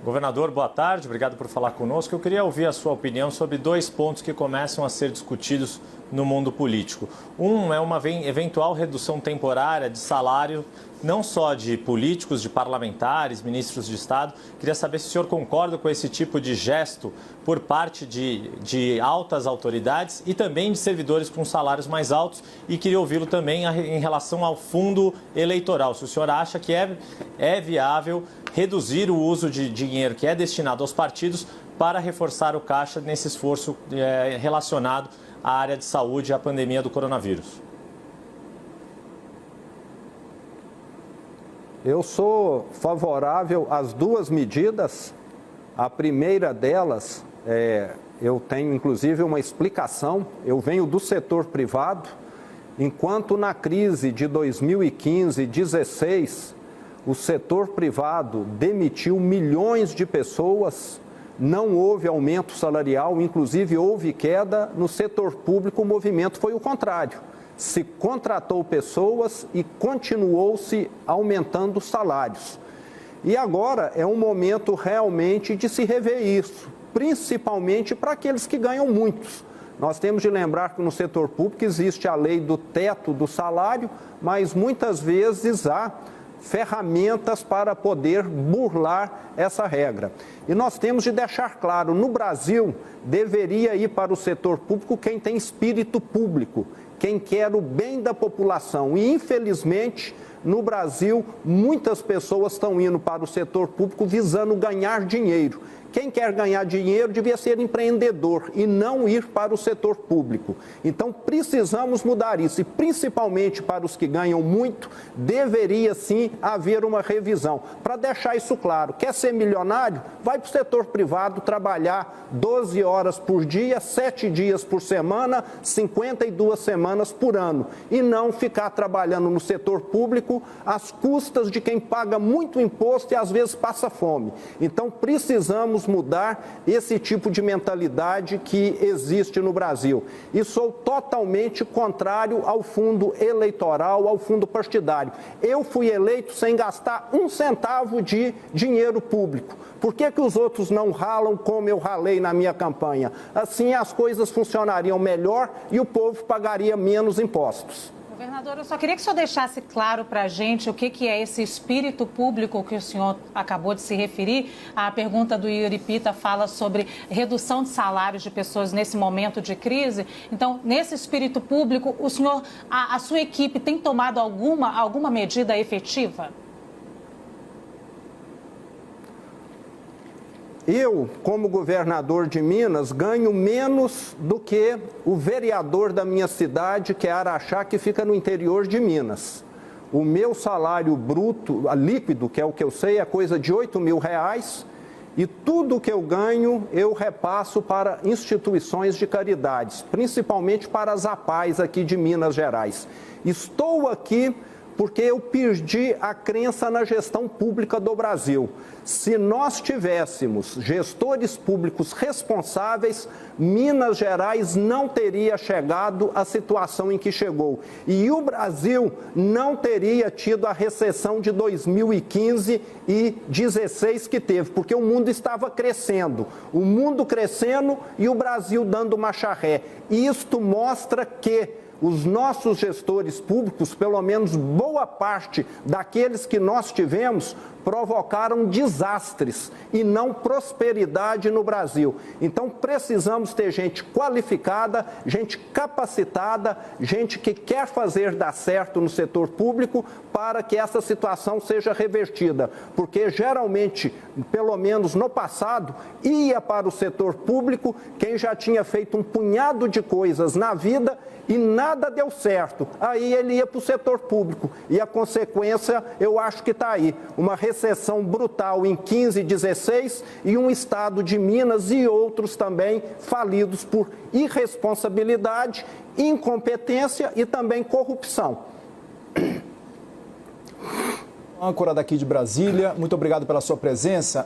Governador, boa tarde, obrigado por falar conosco. Eu queria ouvir a sua opinião sobre dois pontos que começam a ser discutidos no mundo político. Um é uma eventual redução temporária de salário, não só de políticos, de parlamentares, ministros de Estado. Queria saber se o senhor concorda com esse tipo de gesto por parte de altas autoridades e também de servidores com salários mais altos. E queria ouvi-lo também em relação ao fundo eleitoral. Se o senhor acha que é viável reduzir o uso de dinheiro que é destinado aos partidos para reforçar o caixa nesse esforço relacionado à área de saúde e à pandemia do coronavírus. Eu sou favorável às duas medidas. A primeira delas, eu tenho inclusive uma explicação, eu venho do setor privado. Enquanto na crise de 2015 e 2016, o setor privado demitiu milhões de pessoas, não houve aumento salarial, inclusive houve queda. No setor público, o movimento foi o contrário. Se contratou pessoas e continuou-se aumentando os salários. E agora é um momento realmente de se rever isso, principalmente para aqueles que ganham muitos. Nós temos de lembrar que no setor público existe a lei do teto do salário, mas muitas vezes há ferramentas para poder burlar essa regra. E nós temos de deixar claro, no Brasil, deveria ir para o setor público quem tem espírito público, quem quer o bem da população. E, infelizmente, no Brasil, muitas pessoas estão indo para o setor público visando ganhar dinheiro. Quem quer ganhar dinheiro devia ser empreendedor e não ir para o setor público. Então, precisamos mudar isso. E, principalmente para os que ganham muito, deveria sim haver uma revisão. Para deixar isso claro, quer ser milionário? Vai para o setor privado trabalhar 12 horas por dia, 7 dias por semana, 52 semanas por ano. E não ficar trabalhando no setor público às custas de quem paga muito imposto e às vezes passa fome. Então, precisamos mudar esse tipo de mentalidade que existe no Brasil. E sou totalmente contrário ao fundo eleitoral, ao fundo partidário. Eu fui eleito sem gastar um centavo de dinheiro público. Por que os outros não ralam como eu ralei na minha campanha? Assim as coisas funcionariam melhor e o povo pagaria menos impostos. Governador, eu só queria que o senhor deixasse claro para a gente o que é esse espírito público que o senhor acabou de se referir. A pergunta do Yuri Pita fala sobre redução de salários de pessoas nesse momento de crise. Então, nesse espírito público, o senhor, a sua equipe tem tomado alguma medida efetiva? Eu, como governador de Minas, ganho menos do que o vereador da minha cidade, que é Araxá, que fica no interior de Minas. O meu salário bruto, líquido, que é o que eu sei, é coisa de R$8.000, e tudo que eu ganho eu repasso para instituições de caridades, principalmente para as APAES aqui de Minas Gerais. Estou aqui porque eu perdi a crença na gestão pública do Brasil. Se nós tivéssemos gestores públicos responsáveis, Minas Gerais não teria chegado à situação em que chegou. E o Brasil não teria tido a recessão de 2015 e 2016 que teve, porque o mundo estava crescendo. O mundo crescendo e o Brasil dando marcha ré. Isto mostra que os nossos gestores públicos, pelo menos boa parte daqueles que nós tivemos, provocaram desastres e não prosperidade no Brasil. Então, precisamos ter gente qualificada, gente capacitada, gente que quer fazer dar certo no setor público para que essa situação seja revertida. Porque, geralmente, pelo menos no passado, ia para o setor público quem já tinha feito um punhado de coisas na vida e nada deu certo. Aí ele ia para o setor público. E a consequência, eu acho que está aí. Uma recessão brutal em 15 e 16 e um estado de Minas e outros também falidos por irresponsabilidade, incompetência e também corrupção. Âncora daqui de Brasília, muito obrigado pela sua presença.